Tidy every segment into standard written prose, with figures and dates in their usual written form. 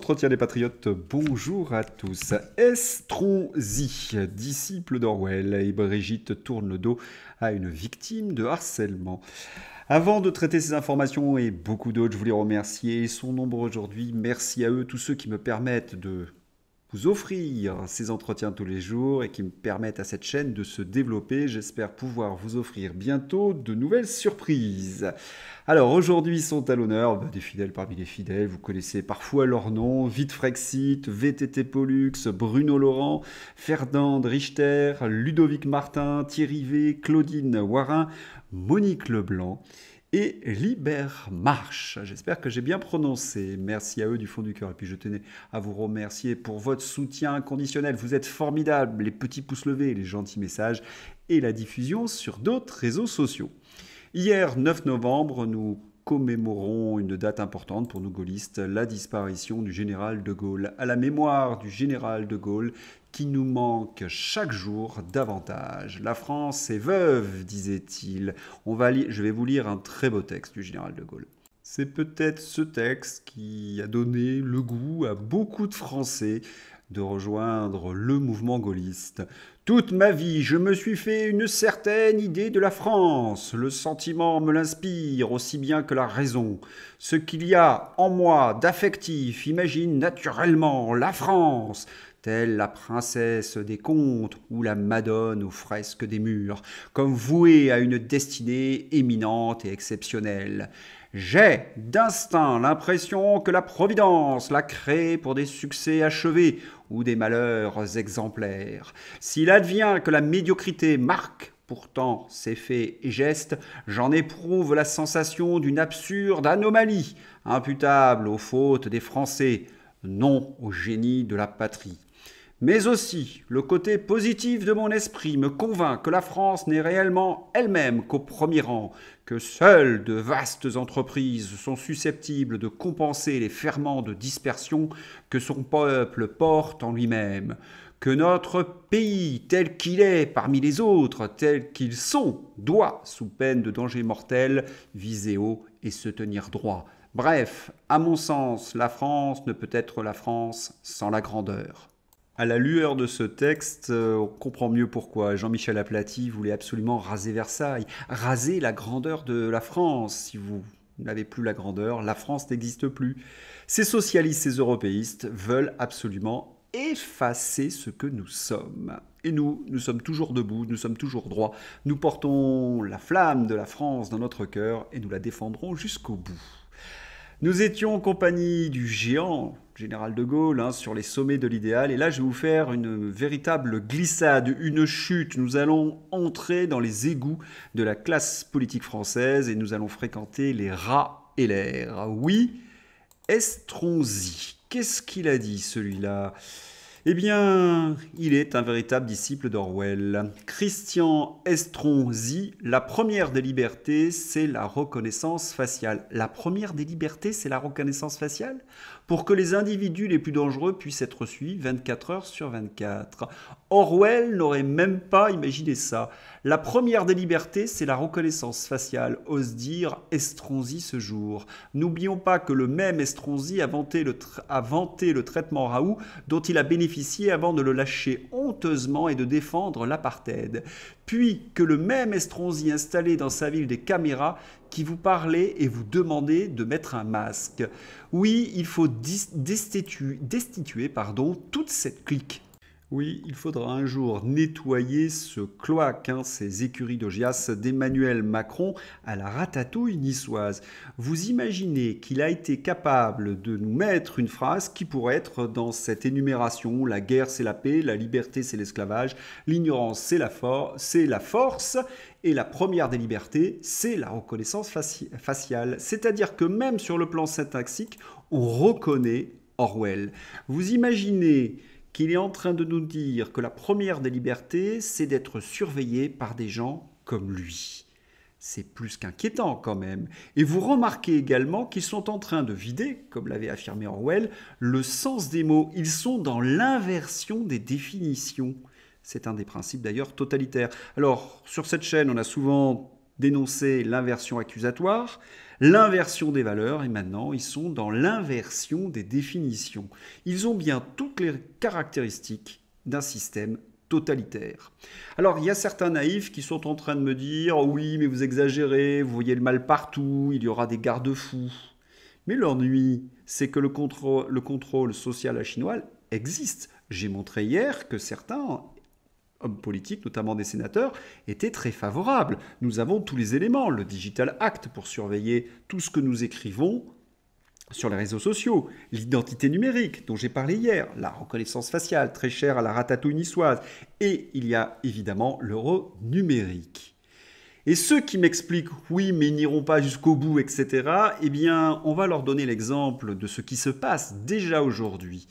Entretien des Patriotes, bonjour à tous. Estronzi, disciple d'Orwell, et Brigitte tourne le dos à une victime de harcèlement. Avant de traiter ces informations et beaucoup d'autres, je voulais remercier, ils sont nombreux aujourd'hui, merci à eux, tous ceux qui me permettent de vous offrir ces entretiens tous les jours et qui me permettent à cette chaîne de se développer. J'espère pouvoir vous offrir bientôt de nouvelles surprises. Alors aujourd'hui sont à l'honneur des fidèles parmi les fidèles, vous connaissez parfois leurs noms, Vite Frexit, VTT Pollux, Bruno Laurent, Ferdinand Richter, Ludovic Martin, Thierry V, Claudine Warin, Monique Leblanc et Libermarche. J'espère que j'ai bien prononcé. Merci à eux du fond du cœur. Et puis je tenais à vous remercier pour votre soutien inconditionnel. Vous êtes formidables, les petits pouces levés, les gentils messages et la diffusion sur d'autres réseaux sociaux. Hier, 9 novembre, nous commémorons une date importante pour nous gaullistes, la disparition du général de Gaulle. À la mémoire du général de Gaulle, qui nous manque chaque jour davantage. La France est veuve, disait-il. Je vais vous lire un très beau texte du général de Gaulle. C'est peut-être ce texte qui a donné le goût à beaucoup de Français de rejoindre le mouvement gaulliste. Toute ma vie, je me suis fait une certaine idée de la France. Le sentiment me l'inspire aussi bien que la raison. Ce qu'il y a en moi d'affectif imagine naturellement la France, telle la princesse des contes ou la Madone aux fresques des murs, comme vouée à une destinée éminente et exceptionnelle. J'ai d'instinct l'impression que la Providence l'a créée pour des succès achevés ou des malheurs exemplaires. S'il advient que la médiocrité marque pourtant ses faits et gestes, j'en éprouve la sensation d'une absurde anomalie, imputable aux fautes des Français, non au génie de la patrie. Mais aussi, le côté positif de mon esprit me convainc que la France n'est réellement elle-même qu'au premier rang, que seules de vastes entreprises sont susceptibles de compenser les ferments de dispersion que son peuple porte en lui-même, que notre pays, tel qu'il est parmi les autres, tels qu'ils sont, doit, sous peine de danger mortel, viser haut et se tenir droit. Bref, à mon sens, la France ne peut être la France sans la grandeur. À la lueur de ce texte, on comprend mieux pourquoi Jean-Michel Aplathy voulait absolument raser Versailles, raser la grandeur de la France. Si vous n'avez plus la grandeur, la France n'existe plus. Ces socialistes, ces européistes veulent absolument effacer ce que nous sommes. Et nous sommes toujours debout, nous sommes toujours droits. Nous portons la flamme de la France dans notre cœur et nous la défendrons jusqu'au bout. Nous étions en compagnie du géant général de Gaulle sur les sommets de l'idéal. Et là, je vais vous faire une véritable glissade, une chute. Nous allons entrer dans les égouts de la classe politique française et nous allons fréquenter les rats et l'air. Oui, Estronzi. Qu'est-ce qu'il a dit, celui-là ? Eh bien, il est un véritable disciple d'Orwell. Christian Estronzi, la première des libertés, c'est la reconnaissance faciale. La première des libertés, c'est la reconnaissance faciale ? Pour que les individus les plus dangereux puissent être suivis 24 heures sur 24. Orwell n'aurait même pas imaginé ça. La première des libertés, c'est la reconnaissance faciale, ose dire Estronzi ce jour. N'oublions pas que le même Estronzi a vanté le traitement Raoult dont il a bénéficié avant de le lâcher honteusement et de défendre l'apartheid. Puis que le même Estronzi installé dans sa ville des caméras qui vous parlait et vous demandait de mettre un masque. Oui, il faut destituer toute cette clique. Oui, il faudra un jour nettoyer ce cloaque, ces écuries d'Augias d'Emmanuel Macron à la ratatouille niçoise. Vous imaginez qu'il a été capable de nous mettre une phrase qui pourrait être dans cette énumération: la guerre c'est la paix, la liberté c'est l'esclavage, l'ignorance c'est la force, et la première des libertés c'est la reconnaissance faciale. C'est-à-dire que même sur le plan syntaxique, on reconnaît Orwell. Vous imaginez qu'il est en train de nous dire que la première des libertés, c'est d'être surveillé par des gens comme lui. C'est plus qu'inquiétant quand même. Et vous remarquez également qu'ils sont en train de vider, comme l'avait affirmé Orwell, le sens des mots. Ils sont dans l'inversion des définitions. C'est un des principes d'ailleurs totalitaires. Alors, sur cette chaîne, on a souvent dénoncé l'inversion accusatoire, l'inversion des valeurs, et maintenant ils sont dans l'inversion des définitions. Ils ont bien toutes les caractéristiques d'un système totalitaire. Alors, il y a certains naïfs qui sont en train de me dire « Oui, mais vous exagérez, vous voyez le mal partout, il y aura des garde-fous. » Mais l'ennui, c'est que le contrôle social à chinois existe. J'ai montré hier que certains hommes politiques, notamment des sénateurs, étaient très favorables. Nous avons tous les éléments, le Digital Act pour surveiller tout ce que nous écrivons sur les réseaux sociaux, l'identité numérique dont j'ai parlé hier, la reconnaissance faciale très chère à la ratatouille niçoise, et il y a évidemment l'euro numérique. Et ceux qui m'expliquent oui mais ils n'iront pas jusqu'au bout, etc., eh bien on va leur donner l'exemple de ce qui se passe déjà aujourd'hui.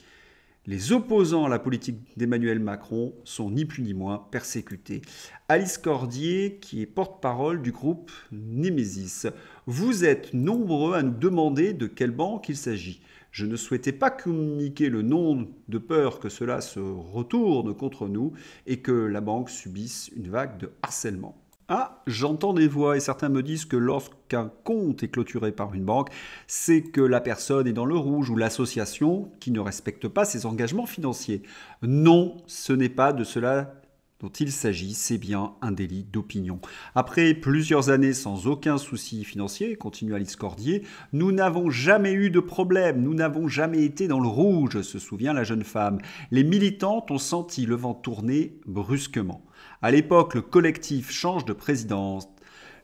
Les opposants à la politique d'Emmanuel Macron sont ni plus ni moins persécutés. Alice Cordier, qui est porte-parole du groupe Némésis. Vous êtes nombreux à nous demander de quelle banque il s'agit. Je ne souhaitais pas communiquer le nom de peur que cela se retourne contre nous et que la banque subisse une vague de harcèlement. Ah, j'entends des voix et certains me disent que lorsqu'un compte est clôturé par une banque, c'est que la personne est dans le rouge ou l'association qui ne respecte pas ses engagements financiers. Non, ce n'est pas de cela dont il s'agit, c'est bien un délit d'opinion. Après plusieurs années sans aucun souci financier, continue Alice Cordier, nous n'avons jamais eu de problème, nous n'avons jamais été dans le rouge, se souvient la jeune femme. Les militantes ont senti le vent tourner brusquement. À l'époque, le collectif change de présidence.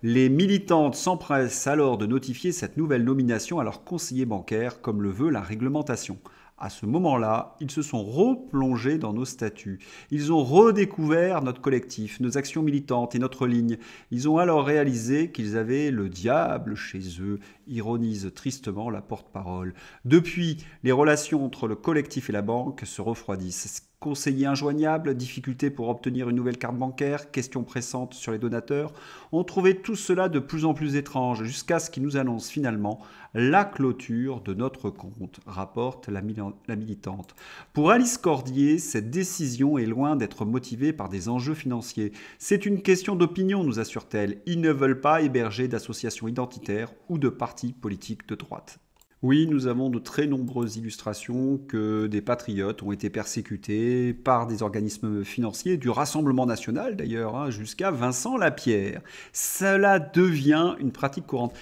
Les militantes s'empressent alors de notifier cette nouvelle nomination à leur conseiller bancaire, comme le veut la réglementation. À ce moment-là, ils se sont replongés dans nos statuts. Ils ont redécouvert notre collectif, nos actions militantes et notre ligne. Ils ont alors réalisé qu'ils avaient le diable chez eux, ironise tristement la porte-parole. Depuis, les relations entre le collectif et la banque se refroidissent. Conseiller injoignable, difficulté pour obtenir une nouvelle carte bancaire, questions pressantes sur les donateurs. On trouvait tout cela de plus en plus étrange jusqu'à ce qu'ils nous annoncent finalement la clôture de notre compte, rapporte la militante. Pour Alice Cordier, cette décision est loin d'être motivée par des enjeux financiers. C'est une question d'opinion, nous assure-t-elle. Ils ne veulent pas héberger d'associations identitaires ou de partis politiques de droite. Oui, nous avons de très nombreuses illustrations que des patriotes ont été persécutés par des organismes financiers, du Rassemblement national d'ailleurs, jusqu'à Vincent Lapierre. Cela devient une pratique courante.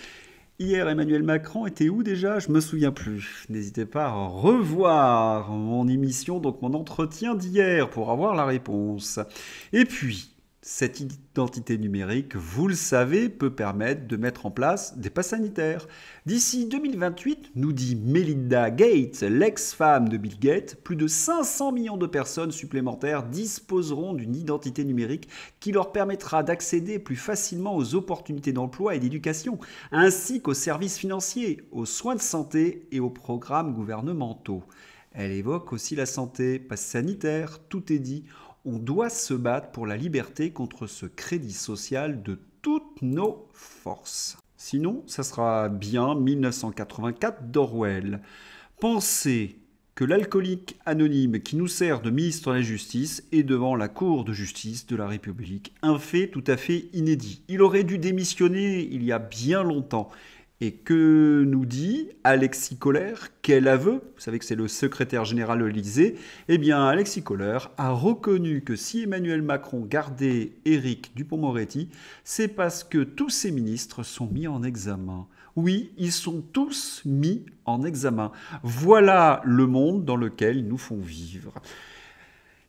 Hier, Emmanuel Macron était où déjà? Je me souviens plus. N'hésitez pas à revoir mon émission, donc mon entretien d'hier pour avoir la réponse. Et puis, cette identité numérique, vous le savez, peut permettre de mettre en place des passes sanitaires. D'ici 2028, nous dit Melinda Gates, l'ex-femme de Bill Gates, plus de 500 millions de personnes supplémentaires disposeront d'une identité numérique qui leur permettra d'accéder plus facilement aux opportunités d'emploi et d'éducation, ainsi qu'aux services financiers, aux soins de santé et aux programmes gouvernementaux. Elle évoque aussi la santé, passe sanitaire, tout est dit. On doit se battre pour la liberté contre ce crédit social de toutes nos forces. Sinon, ça sera bien 1984 d'Orwell. Pensez que l'alcoolique anonyme qui nous sert de ministre de la Justice est devant la Cour de justice de la République. Un fait tout à fait inédit. Il aurait dû démissionner il y a bien longtemps. Et que nous dit Alexis Kohler? Quel aveu? Vous savez que c'est le secrétaire général de l'Élysée. Eh bien, Alexis Kohler a reconnu que si Emmanuel Macron gardait Éric Dupond-Moretti, c'est parce que tous ses ministres sont mis en examen. Oui, ils sont tous mis en examen. Voilà le monde dans lequel ils nous font vivre.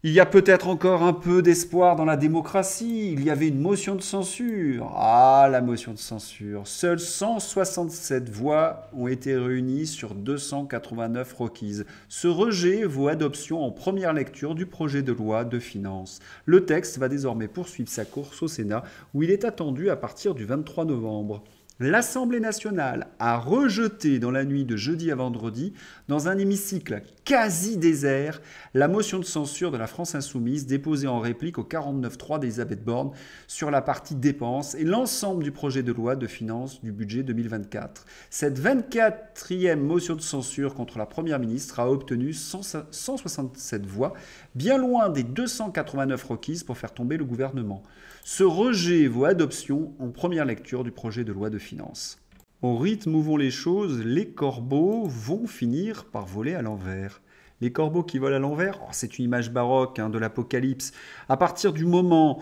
Il y a peut-être encore un peu d'espoir dans la démocratie. Il y avait une motion de censure. Ah, la motion de censure. Seules 167 voix ont été réunies sur 289 requises. Ce rejet vaut adoption en première lecture du projet de loi de finances. Le texte va désormais poursuivre sa course au Sénat, où il est attendu à partir du 23 novembre. L'Assemblée nationale a rejeté dans la nuit de jeudi à vendredi, dans un hémicycle quasi désert, la motion de censure de la France insoumise déposée en réplique au 49.3 d'Elisabeth Borne sur la partie dépenses et l'ensemble du projet de loi de finances du budget 2024. Cette 24e motion de censure contre la Première ministre a obtenu 167 voix, bien loin des 289 requises pour faire tomber le gouvernement. Ce rejet vaut adoption en première lecture du projet de loi de finances. Au rythme où vont les choses, les corbeaux vont finir par voler à l'envers. Les corbeaux qui volent à l'envers, c'est une image baroque de l'Apocalypse. À partir du moment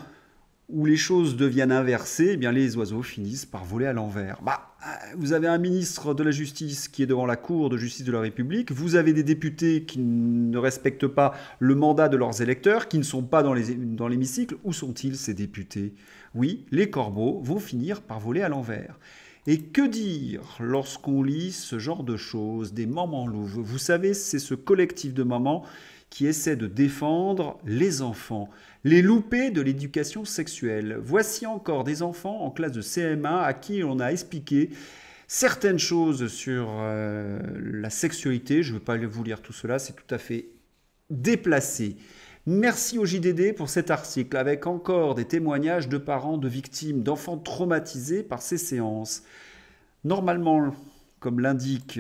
où les choses deviennent inversées, eh bien les oiseaux finissent par voler à l'envers. Vous avez un ministre de la Justice qui est devant la Cour de justice de la République, vous avez des députés qui ne respectent pas le mandat de leurs électeurs, qui ne sont pas dans l'hémicycle. Où sont-ils, ces députés? Oui, les corbeaux vont finir par voler à l'envers. Et que dire lorsqu'on lit ce genre de choses, des mamans louves? Vous savez, c'est ce collectif de mamans qui essaie de défendre les enfants, les loupés de l'éducation sexuelle. Voici encore des enfants en classe de CM1 à qui on a expliqué certaines choses sur la sexualité. Je ne vais pas vous lire tout cela, c'est tout à fait déplacé. Merci au JDD pour cet article, avec encore des témoignages de parents de victimes, d'enfants traumatisés par ces séances. Normalement, comme l'indiquent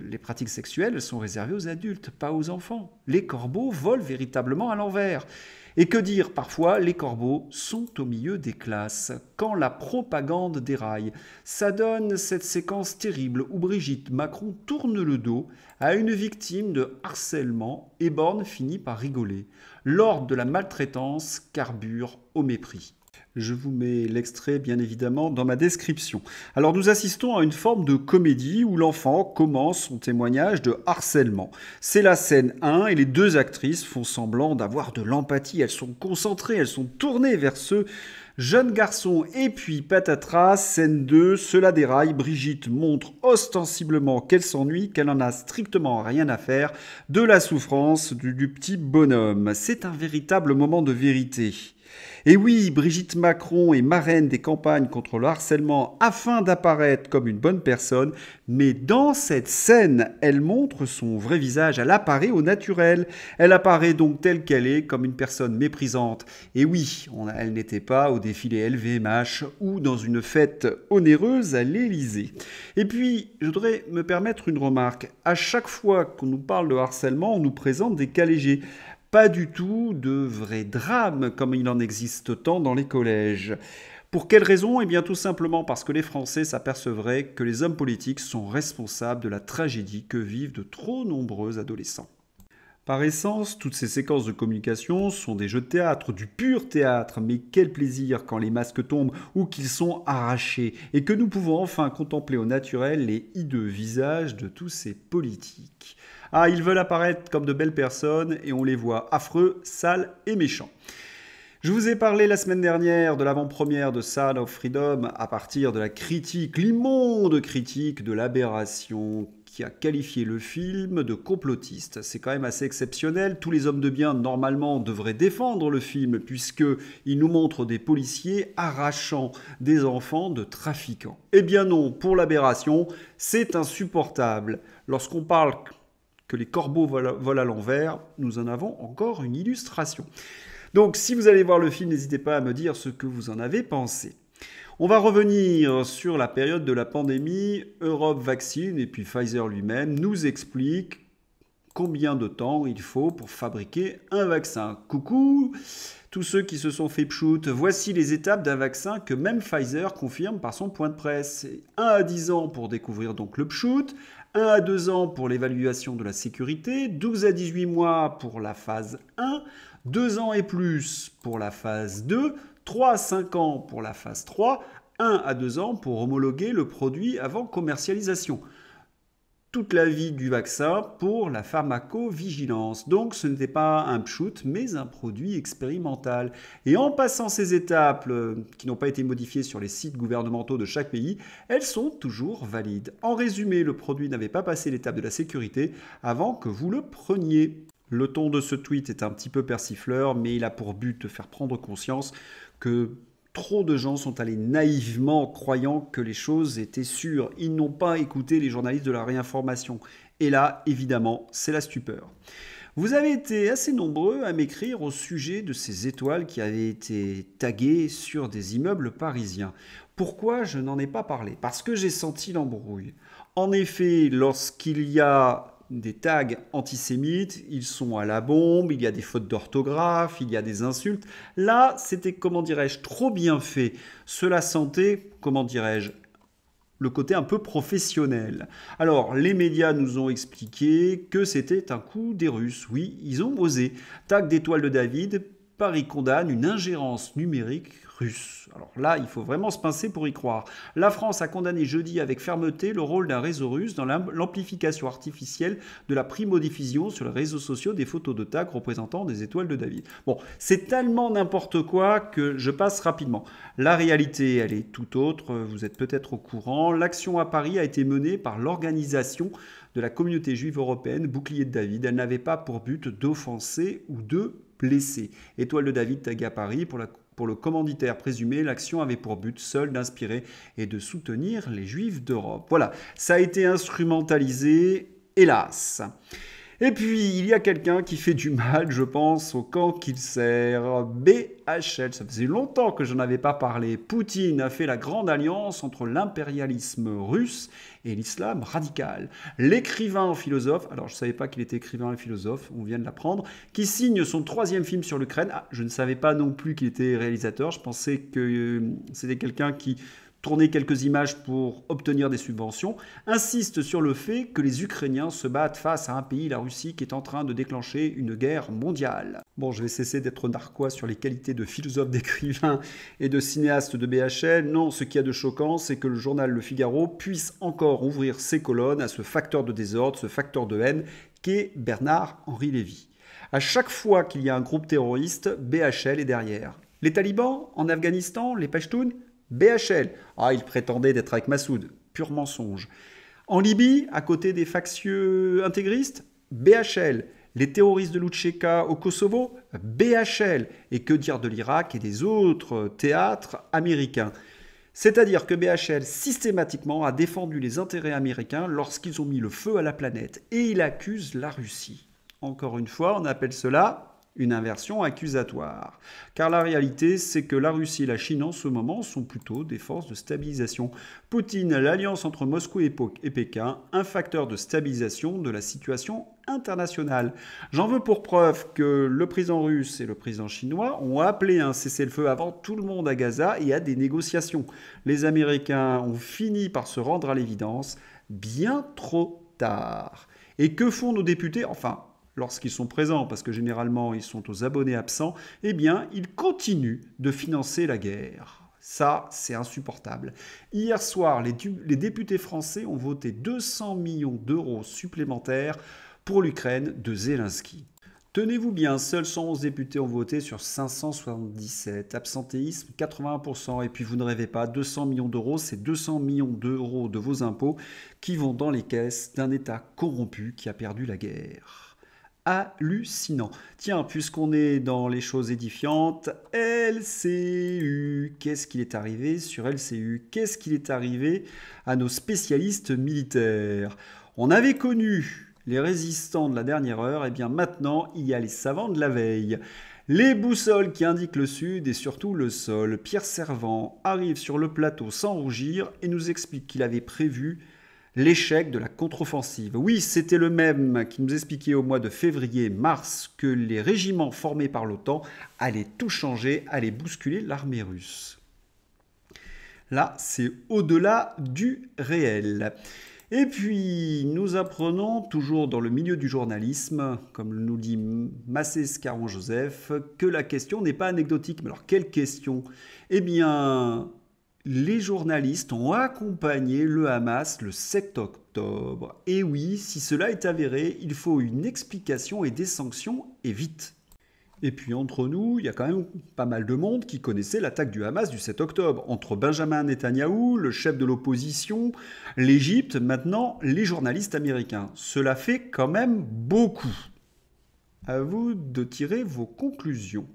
les pratiques sexuelles, elles sont réservées aux adultes, pas aux enfants. Les corbeaux volent véritablement à l'envers. Et que dire, parfois, les corbeaux sont au milieu des classes, quand la propagande déraille. Ça donne cette séquence terrible où Brigitte Macron tourne le dos à une victime de harcèlement et Borne finit par rigoler. L'ordre de la maltraitance carbure au mépris. Je vous mets l'extrait, bien évidemment, dans ma description. Alors, nous assistons à une forme de comédie où l'enfant commence son témoignage de harcèlement. C'est la scène 1 et les deux actrices font semblant d'avoir de l'empathie. Elles sont concentrées, elles sont tournées vers ce jeune garçon. Et puis, patatras, scène 2, cela déraille. Brigitte montre ostensiblement qu'elle s'ennuie, qu'elle n'en a strictement rien à faire de la souffrance du petit bonhomme. C'est un véritable moment de vérité. Et oui, Brigitte Macron est marraine des campagnes contre le harcèlement afin d'apparaître comme une bonne personne, mais dans cette scène, elle montre son vrai visage, elle apparaît au naturel, elle apparaît donc telle qu'elle est, comme une personne méprisante. Et oui, elle n'était pas au défilé LVMH ou dans une fête onéreuse à l'Élysée. Et puis, je voudrais me permettre une remarque. À chaque fois qu'on nous parle de harcèlement, on nous présente des cas légers. Pas du tout de vrais drames comme il en existe tant dans les collèges. Pour quelle raison? Eh bien tout simplement parce que les Français s'apercevraient que les hommes politiques sont responsables de la tragédie que vivent de trop nombreux adolescents. Par essence, toutes ces séquences de communication sont des jeux de théâtre, du pur théâtre, mais quel plaisir quand les masques tombent ou qu'ils sont arrachés et que nous pouvons enfin contempler au naturel les hideux visages de tous ces politiques. Ah, ils veulent apparaître comme de belles personnes et on les voit affreux, sales et méchants. Je vous ai parlé la semaine dernière de l'avant-première de Sound of Freedom à partir de la critique, l'immonde critique de l'Aberration qui a qualifié le film de complotiste. C'est quand même assez exceptionnel. Tous les hommes de bien, normalement, devraient défendre le film puisqu'il nous montre des policiers arrachant des enfants de trafiquants. Eh bien non, pour l'Aberration, c'est insupportable. Lorsqu'on parle que les corbeaux volent à l'envers, nous en avons encore une illustration. Donc, si vous allez voir le film, n'hésitez pas à me dire ce que vous en avez pensé. On va revenir sur la période de la pandémie. Europe Vaccine et puis Pfizer lui-même nous explique combien de temps il faut pour fabriquer un vaccin. Coucou tous ceux qui se sont fait pchout, voici les étapes d'un vaccin que même Pfizer confirme par son point de presse. 1 à 10 ans pour découvrir donc le pchout, 1 à 2 ans pour l'évaluation de la sécurité, 12 à 18 mois pour la phase 1, 2 ans et plus pour la phase 2, 3 à 5 ans pour la phase 3, 1 à 2 ans pour homologuer le produit avant commercialisation. Toute la vie du vaccin pour la pharmacovigilance. Donc ce n'était pas un pchout, mais un produit expérimental. Et en passant ces étapes qui n'ont pas été modifiées sur les sites gouvernementaux de chaque pays, elles sont toujours valides. En résumé, le produit n'avait pas passé l'étape de la sécurité avant que vous le preniez. Le ton de ce tweet est un petit peu persifleur, mais il a pour but de faire prendre conscience que trop de gens sont allés naïvement croyant que les choses étaient sûres. Ils n'ont pas écouté les journalistes de la réinformation. Et là, évidemment, c'est la stupeur. Vous avez été assez nombreux à m'écrire au sujet de ces étoiles qui avaient été taguées sur des immeubles parisiens. Pourquoi je n'en ai pas parlé? Parce que j'ai senti l'embrouille. En effet, lorsqu'il y a des tags antisémites, ils sont à la bombe, il y a des fautes d'orthographe, il y a des insultes. Là, c'était, comment dirais-je, trop bien fait. Cela sentait, comment dirais-je, le côté un peu professionnel. Alors, les médias nous ont expliqué que c'était un coup des Russes. Oui, ils ont osé. Tag d'étoile de David, Paris condamne une ingérence numérique russe. Alors là, il faut vraiment se pincer pour y croire. La France a condamné jeudi avec fermeté le rôle d'un réseau russe dans l'amplification artificielle de la primodiffusion sur les réseaux sociaux des photos de tag représentant des étoiles de David. Bon, c'est tellement n'importe quoi que je passe rapidement. La réalité, elle est tout autre. Vous êtes peut-être au courant. L'action à Paris a été menée par l'organisation de la communauté juive européenne Bouclier de David. Elle n'avait pas pour but d'offenser ou de blesser. Étoile de David taguée à Paris pour le commanditaire présumé, l'action avait pour but seul d'inspirer et de soutenir les Juifs d'Europe. Voilà, ça a été instrumentalisé, hélas. Et puis, il y a quelqu'un qui fait du mal, je pense, au camp qu'il sert. BHL, ça faisait longtemps que je n'avais pas parlé. Poutine a fait la grande alliance entre l'impérialisme russe et l'islam radical. L'écrivain philosophe, alors je ne savais pas qu'il était écrivain et philosophe, on vient de l'apprendre, qui signe son 3e film sur l'Ukraine. Ah, je ne savais pas non plus qu'il était réalisateur, je pensais que c'était quelqu'un qui tourner quelques images pour obtenir des subventions, insiste sur le fait que les Ukrainiens se battent face à un pays, la Russie, qui est en train de déclencher une guerre mondiale. Bon, je vais cesser d'être narquois sur les qualités de philosophe, d'écrivain et de cinéaste de BHL. Non, ce qu'il y a de choquant, c'est que le journal Le Figaro puisse encore ouvrir ses colonnes à ce facteur de désordre, ce facteur de haine qu'est Bernard-Henri Lévy. À chaque fois qu'il y a un groupe terroriste, BHL est derrière. Les talibans en Afghanistan, les Pashtuns, BHL. Ah, il prétendait d'être avec Massoud. Pur mensonge. En Libye, à côté des factieux intégristes, BHL. Les terroristes de l'Outcheka au Kosovo, BHL. Et que dire de l'Irak et des autres théâtres américains. C'est-à-dire que BHL systématiquement a défendu les intérêts américains lorsqu'ils ont mis le feu à la planète. Et il accuse la Russie. Encore une fois, on appelle cela une inversion accusatoire. Car la réalité, c'est que la Russie et la Chine en ce moment sont plutôt des forces de stabilisation. Poutine, l'alliance entre Moscou et Pékin, un facteur de stabilisation de la situation internationale. J'en veux pour preuve que le président russe et le président chinois ont appelé un cessez-le-feu avant tout le monde à Gaza et à des négociations. Les Américains ont fini par se rendre à l'évidence bien trop tard. Et que font nos députés ? Enfin, lorsqu'ils sont présents, parce que généralement ils sont aux abonnés absents, eh bien, ils continuent de financer la guerre. Ça, c'est insupportable. Hier soir, les députés français ont voté 200 millions d'euros supplémentaires pour l'Ukraine de Zelensky. Tenez-vous bien, seuls 111 députés ont voté sur 577. Absentéisme 81%. Et puis vous ne rêvez pas, 200 millions d'euros, c'est 200 millions d'euros de vos impôts qui vont dans les caisses d'un État corrompu qui a perdu la guerre. Hallucinant. Tiens, puisqu'on est dans les choses édifiantes, LCU. Qu'est-ce qu'il est arrivé sur LCU? Qu'est-ce qu'il est arrivé à nos spécialistes militaires? On avait connu les résistants de la dernière heure, et bien maintenant, il y a les savants de la veille. Les boussoles qui indiquent le sud et surtout le sol. Pierre Servant arrive sur le plateau sans rougir et nous explique qu'il avait prévu l'échec de la contre-offensive. Oui, c'était le même qui nous expliquait au mois de février-mars que les régiments formés par l'OTAN allaient tout changer, allaient bousculer l'armée russe. Là, c'est au-delà du réel. Et puis, nous apprenons, toujours dans le milieu du journalisme, comme nous dit Massé Scarron-Joseph, que la question n'est pas anecdotique. Mais alors, quelle question? Eh bien, les journalistes ont accompagné le Hamas le 7 octobre. Et oui, si cela est avéré, il faut une explication et des sanctions, et vite. Et puis entre nous, il y a quand même pas mal de monde qui connaissait l'attaque du Hamas du 7 octobre. Entre Benjamin Netanyahou, le chef de l'opposition, l'Égypte, maintenant les journalistes américains. Cela fait quand même beaucoup. À vous de tirer vos conclusions.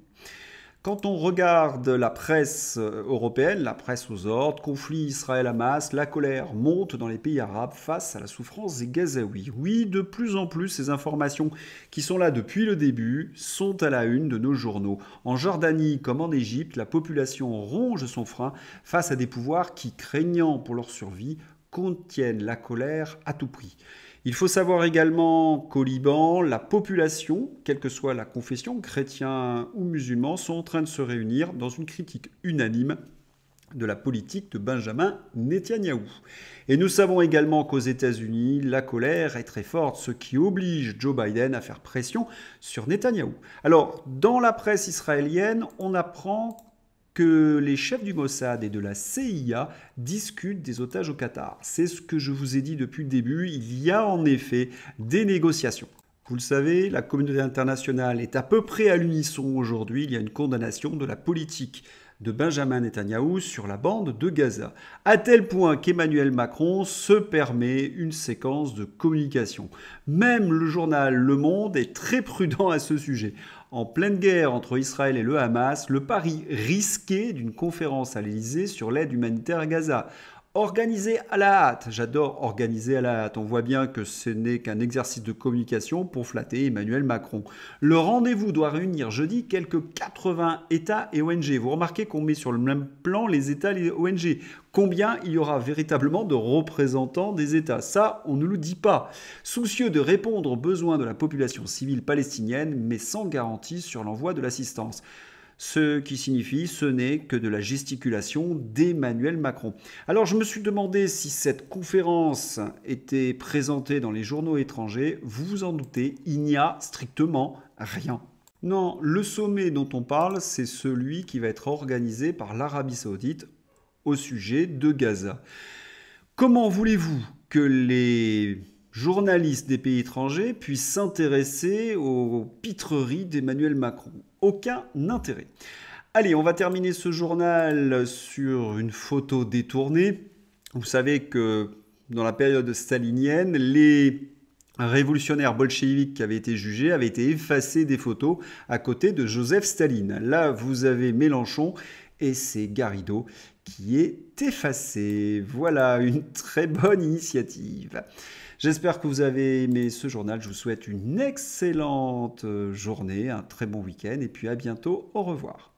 Quand on regarde la presse européenne, la presse aux ordres, conflit Israël-Hamas, la colère monte dans les pays arabes face à la souffrance des Gazaouis. Oui, de plus en plus, ces informations qui sont là depuis le début sont à la une de nos journaux. En Jordanie comme en Égypte, la population ronge son frein face à des pouvoirs qui, craignant pour leur survie, contiennent la colère à tout prix. Il faut savoir également qu'au Liban, la population, quelle que soit la confession, chrétien ou musulman, sont en train de se réunir dans une critique unanime de la politique de Benjamin Netanyahou. Et nous savons également qu'aux États-Unis, la colère est très forte, ce qui oblige Joe Biden à faire pression sur Netanyahou. Alors, dans la presse israélienne, on apprend que les chefs du Mossad et de la CIA discutent des otages au Qatar. C'est ce que je vous ai dit depuis le début, il y a en effet des négociations. Vous le savez, la communauté internationale est à peu près à l'unisson aujourd'hui, il y a une condamnation de la politique de Benjamin Netanyahou sur la bande de Gaza, à tel point qu'Emmanuel Macron se permet une séquence de communication. Même le journal Le Monde est très prudent à ce sujet. En pleine guerre entre Israël et le Hamas, le pari risqué d'une conférence à l'Élysée sur l'aide humanitaire à Gaza. Organisé à la hâte, j'adore organiser à la hâte, on voit bien que ce n'est qu'un exercice de communication pour flatter Emmanuel Macron. Le rendez-vous doit réunir jeudi quelques 80 États et ONG. Vous remarquez qu'on met sur le même plan les États et les ONG. Combien il y aura véritablement de représentants des États? Ça, on ne le dit pas. Soucieux de répondre aux besoins de la population civile palestinienne, mais sans garantie sur l'envoi de l'assistance. Ce qui signifie ce n'est que de la gesticulation d'Emmanuel Macron. Alors je me suis demandé si cette conférence était présentée dans les journaux étrangers. Vous vous en doutez, il n'y a strictement rien. Non, le sommet dont on parle, c'est celui qui va être organisé par l'Arabie Saoudite au sujet de Gaza. Comment voulez-vous que les journalistes des pays étrangers puissent s'intéresser aux pitreries d'Emmanuel Macron? Aucun intérêt. Allez, on va terminer ce journal sur une photo détournée. Vous savez que dans la période stalinienne, les révolutionnaires bolcheviques qui avaient été jugés avaient été effacés des photos à côté de Joseph Staline. Là, vous avez Mélenchon et c'est Garrido qui est effacé. Voilà, une très bonne initiative. J'espère que vous avez aimé ce journal. Je vous souhaite une excellente journée, un très bon week-end et puis à bientôt. Au revoir.